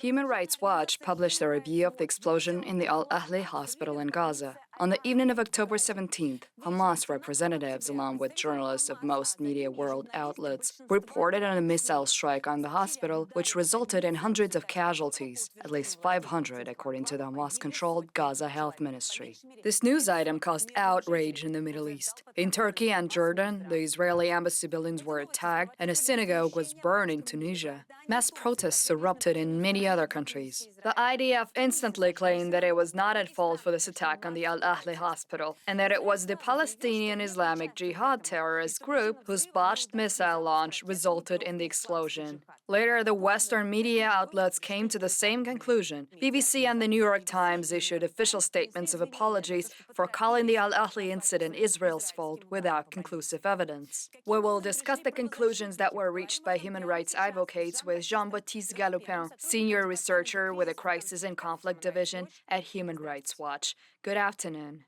Human Rights Watch published a review of the explosion in the Al-Ahli Hospital in Gaza. On the evening of October 17th, Hamas representatives, along with journalists of most media world outlets, reported on a missile strike on the hospital, which resulted in hundreds of casualties, at least 500 according to the Hamas-controlled Gaza Health Ministry. This news item caused outrage in the Middle East. In Turkey and Jordan, the Israeli embassy buildings were attacked and a synagogue was burned in Tunisia. Mass protests erupted in many other countries. The IDF instantly claimed that it was not at fault for this attack on the Al-Ahli Hospital and that it was the Palestinian Islamic Jihad terrorist group whose botched missile launch resulted in the explosion. Later, the Western media outlets came to the same conclusion. BBC and the New York Times issued official statements of apologies for calling the Al-Ahli incident Israel's fault without conclusive evidence. We will discuss the conclusions that were reached by human rights advocates with Jean-Baptiste Gallopin, senior researcher with the Crisis and Conflict Division at Human Rights Watch. Good afternoon.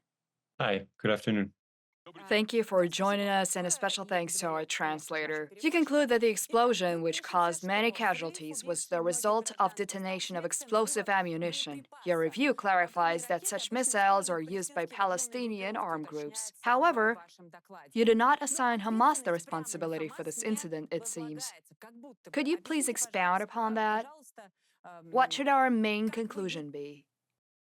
Hi, good afternoon. Thank you for joining us, and a special thanks to our translator. You conclude that the explosion, which caused many casualties, was the result of detonation of explosive ammunition. Your review clarifies that such missiles are used by Palestinian armed groups. However, you do not assign Hamas the responsibility for this incident, it seems. Could you please expound upon that? What should our main conclusion be?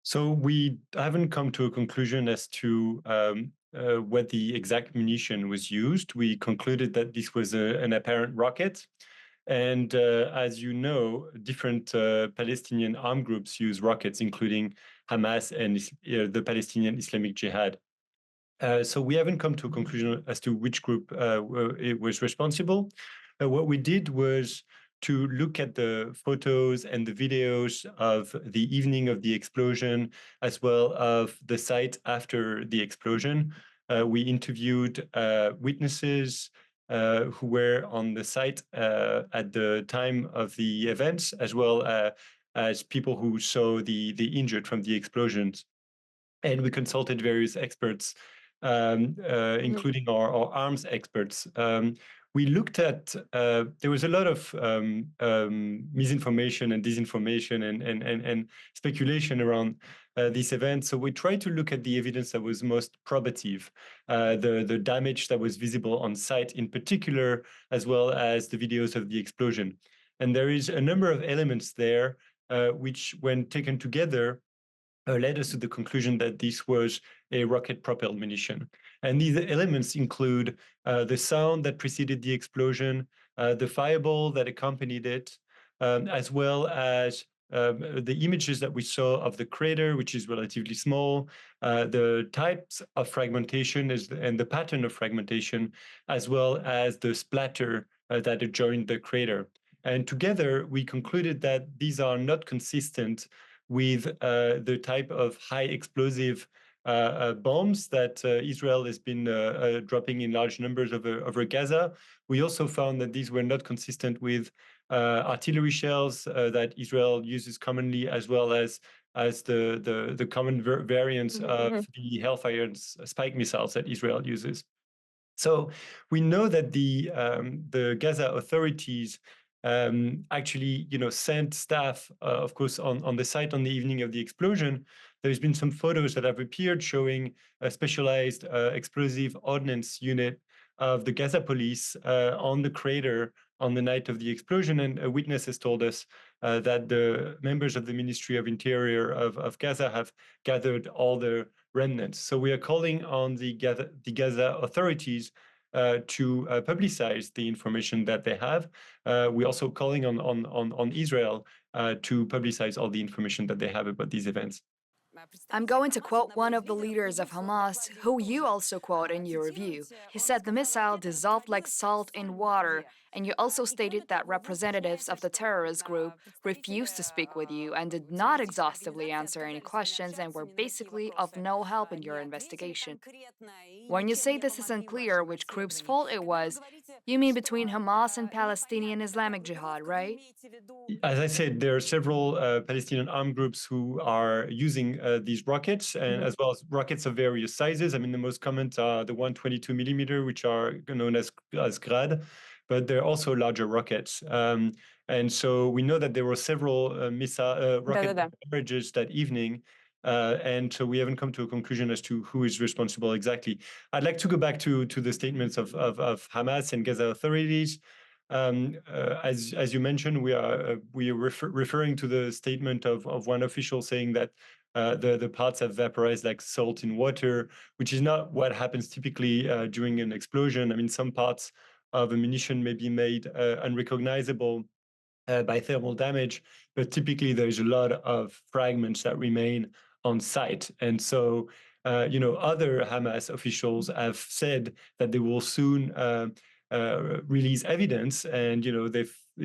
So we haven't come to a conclusion as to what the exact munition was used. We concluded that this was an apparent rocket. And as you know, different Palestinian armed groups use rockets, including Hamas and the Palestinian Islamic Jihad. So we haven't come to a conclusion as to which group it was responsible. What we did was to look at the photos and the videos of the evening of the explosion, as well as the site after the explosion. We interviewed witnesses who were on the site at the time of the events, as well as people who saw the injured from the explosions. And we consulted various experts, including our arms experts. We looked at, there was a lot of misinformation and disinformation and speculation around this event. So we tried to look at the evidence that was most probative, the damage that was visible on site in particular, as well as the videos of the explosion. And there is a number of elements there which, when taken together, led us to the conclusion that this was a rocket-propelled munition. And these elements include the sound that preceded the explosion, the fireball that accompanied it, as well as the images that we saw of the crater, which is relatively small, the types of fragmentation and the pattern of fragmentation, as well as the splatter that adjoined the crater. And together, we concluded that these are not consistent with the type of high explosive bombs that Israel has been dropping in large numbers over Gaza. We also found that these were not consistent with artillery shells that Israel uses commonly, as well as the common variants of the Hellfire and Spike missiles that Israel uses. So we know that the Gaza authorities actually, sent staff, of course, on the site on the evening of the explosion. There's been some photos that have appeared showing a specialized explosive ordnance unit of the Gaza police on the crater on the night of the explosion. And a witness has told us that the members of the Ministry of Interior of Gaza have gathered all the remnants. So we are calling on the Gaza authorities to publicize the information that they have. We're also calling on Israel to publicize all the information that they have about these events. I'm going to quote one of the leaders of Hamas, who you also quote in your review. He said the missile dissolved like salt in water, and you also stated that representatives of the terrorist group refused to speak with you and did not exhaustively answer any questions and were basically of no help in your investigation. When you say this is unclear which group's fault it was, you mean between Hamas and Palestinian Islamic Jihad, right? As I said, there are several Palestinian armed groups who are using these rockets, and as well as rockets of various sizes. I mean, the most common are the 122 millimeter, which are known as Grad. but they're also larger rockets. And so we know that there were several rocket Да-да-да. barrages that evening. And so we haven't come to a conclusion as to who is responsible exactly. I'd like to go back to the statements of Hamas and Gaza authorities. As you mentioned, we are referring to the statement of one official saying that the parts have vaporized like salt in water, which is not what happens typically during an explosion. I mean, some parts of ammunition may be made unrecognizable by thermal damage, but typically there's a lot of fragments that remain on site. And so, other Hamas officials have said that they will soon release evidence, and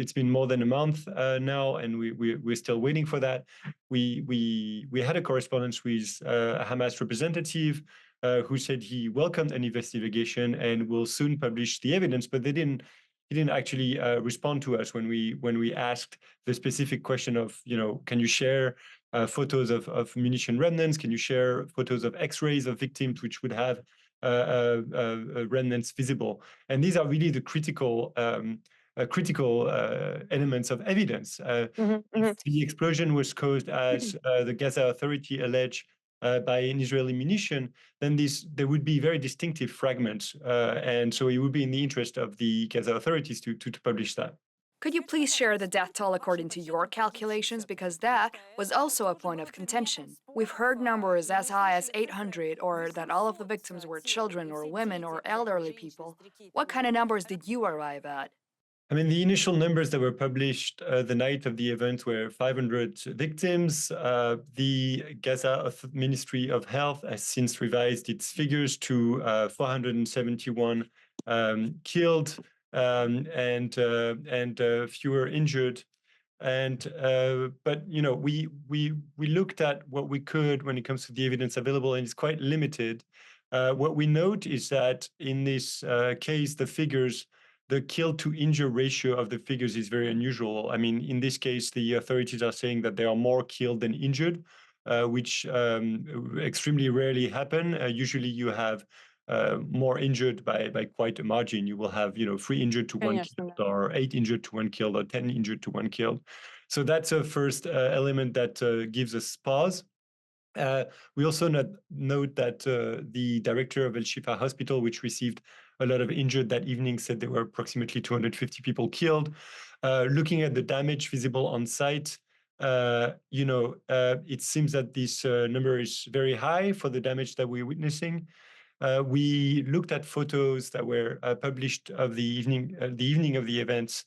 it's been more than a month now, and we're still waiting for that. We had a correspondence with a Hamas representative who said he welcomed an investigation and will soon publish the evidence, but he didn't actually respond to us when we asked the specific question of, can you share photos of munition remnants? Can you share photos of X-rays of victims which would have remnants visible? And these are really the critical elements of evidence. If the explosion was caused, as the Gaza Authority allege, by an Israeli munition, then there would be very distinctive fragments. And so it would be in the interest of the Gaza authorities to publish that. Could you please share the death toll according to your calculations? Because that was also a point of contention. We've heard numbers as high as 800, or that all of the victims were children or women or elderly people. What kind of numbers did you arrive at? I mean, the initial numbers that were published the night of the event were 500 victims. The Gaza Ministry of Health has since revised its figures to 471 killed and fewer injured. But we looked at what we could when it comes to the evidence available, and it's quite limited. What we note is that in this case, the kill to injure ratio of the figures is very unusual. I mean, in this case, the authorities are saying that there are more killed than injured, which extremely rarely happen. Usually you have more injured by quite a margin. You will have, 3 injured to 1 Конечно, killed, да. or 8 injured to 1 killed, or 10 injured to 1 killed. So that's a first element that gives us pause. We also note that the director of Al-Shifa Hospital, which received a lot of injured that evening, said there were approximately 250 people killed. Looking at the damage visible on site, it seems that this number is very high for the damage that we're witnessing. We looked at photos that were published of the evening of the events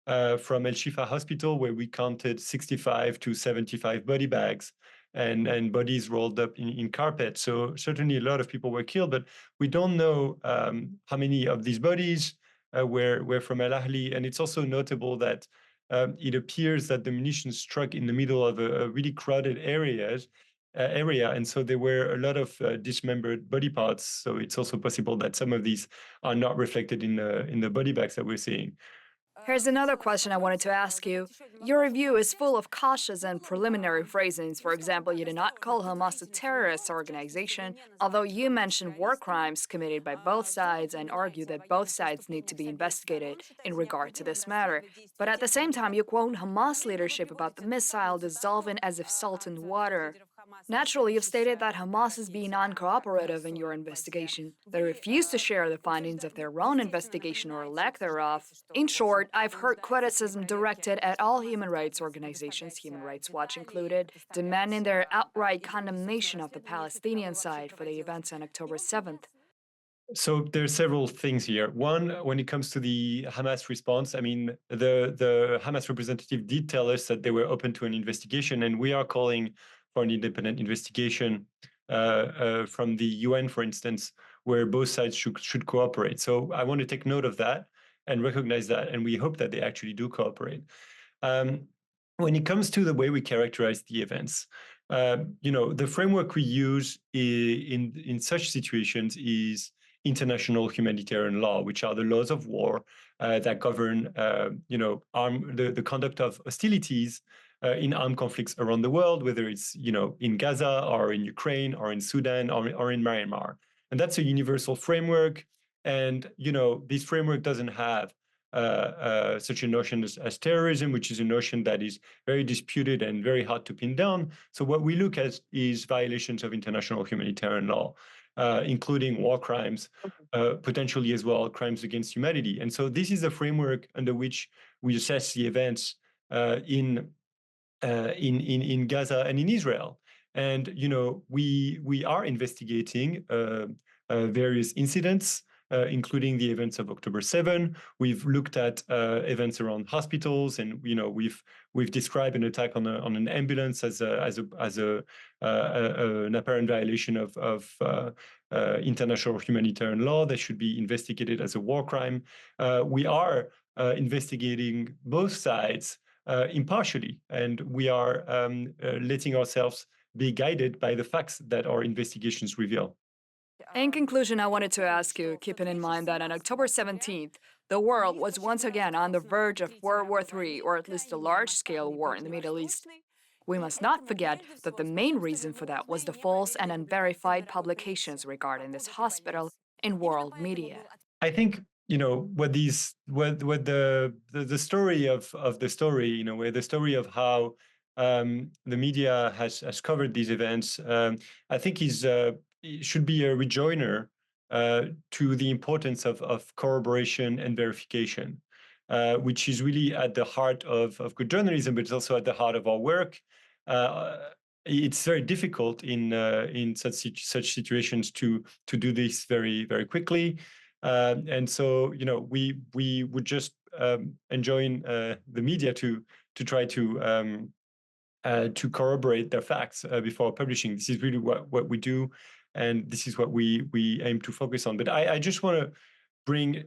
from Al-Shifa Hospital, where we counted 65 to 75 body bags and bodies rolled up in carpet. So certainly a lot of people were killed, but we don't know how many of these bodies were from Al-Ahli. And it's also notable that it appears that the munitions struck in the middle of a really crowded area. And so there were a lot of dismembered body parts. So it's also possible that some of these are not reflected in the body bags that we're seeing. Here's another question I wanted to ask you. Your review is full of cautious and preliminary phrasings. For example, you did not call Hamas a terrorist organization, although you mentioned war crimes committed by both sides and argue that both sides need to be investigated in regard to this matter. But at the same time, you quote Hamas leadership about the missile dissolving as if salt in water. Naturally, you've stated that Hamas is being uncooperative in your investigation. They refuse to share the findings of their own investigation or lack thereof. In short, I've heard criticism directed at all human rights organizations, Human Rights Watch included, demanding their outright condemnation of the Palestinian side for the events on October 7th. So there are several things here. One, when it comes to the Hamas response, I mean, the Hamas representative did tell us that they were open to an investigation, and we are calling for an independent investigation from the UN, for instance, where both sides should cooperate. So I want to take note of that and recognize that, and we hope that they actually do cooperate. When it comes to the way we characterize the events, the framework we use in such situations is international humanitarian law, which are the laws of war that govern, the conduct of hostilities in armed conflicts around the world, whether it's, in Gaza or in Ukraine or in Sudan or in Myanmar. And that's a universal framework. And, this framework doesn't have such a notion as terrorism, which is a notion that is very disputed and very hard to pin down. So what we look at is violations of international humanitarian law, including war crimes, potentially as well crimes against humanity. And so this is the framework under which we assess the events in Gaza and in Israel. And we are investigating various incidents, including the events of October 7. We've looked at events around hospitals, and we've described an attack on an ambulance as an apparent violation of international humanitarian law that should be investigated as a war crime. We are investigating both sides impartially, and we are letting ourselves be guided by the facts that our investigations reveal. In conclusion, I wanted to ask you, keeping in mind that on October 17th, the world was once again on the verge of World War III, or at least a large-scale war in the Middle East. We must not forget that the main reason for that was the false and unverified publications regarding this hospital in world media. I think what the story of the story, where the story of how the media has covered these events, I think it should be a rejoinder to the importance of corroboration and verification, which is really at the heart of good journalism, but it's also at the heart of our work. It's very difficult in such situations to do this very, very quickly. And so, we would just enjoin the media to try to corroborate their facts before publishing. This is really what we do, and this is what we aim to focus on. But I just want to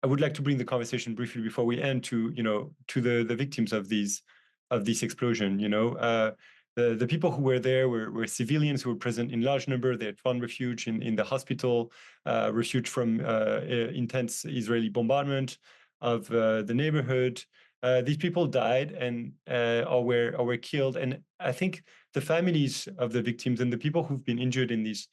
I would like to bring the conversation briefly before we end to the victims of this explosion. The people who were there were civilians who were present in large number. They had found refuge in the hospital, refuge from intense Israeli bombardment of the neighborhood. These people died or were killed, and I think the families of the victims and the people who've been injured in these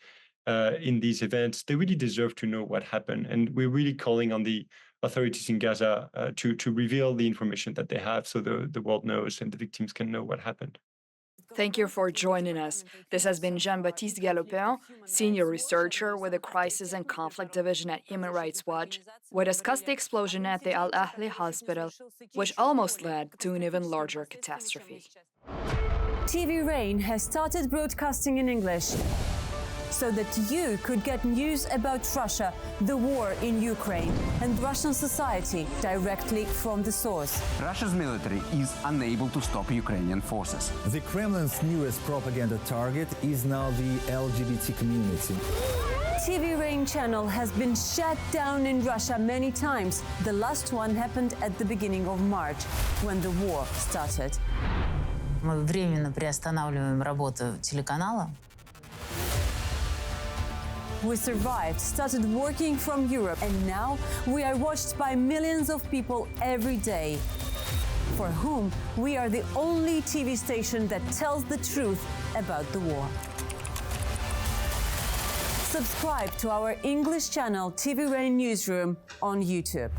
events, they really deserve to know what happened. And we're really calling on the authorities in Gaza to reveal the information that they have, so the world knows and the victims can know what happened. Thank you for joining us. This has been Jean-Baptiste Gallopin, Senior Researcher with the Crisis and Conflict Division at Human Rights Watch. We discussed the explosion at the Al-Ahlia Hospital, which almost led to an even larger catastrophe. TV Rain has started broadcasting in English so that you could get news about Russia, the war in Ukraine, and Russian society directly from the source. Russia's military is unable to stop Ukrainian forces. The Kremlin's newest propaganda target is now the LGBT community. TV Rain channel has been shut down in Russia many times. The last one happened at the beginning of March, when the war started. Мы временно приостанавливаем работу телеканала. We survived, started working from Europe, and now we are watched by millions of people every day, for whom we are the only TV station that tells the truth about the war. Subscribe to our English channel TV Rain Newsroom on YouTube.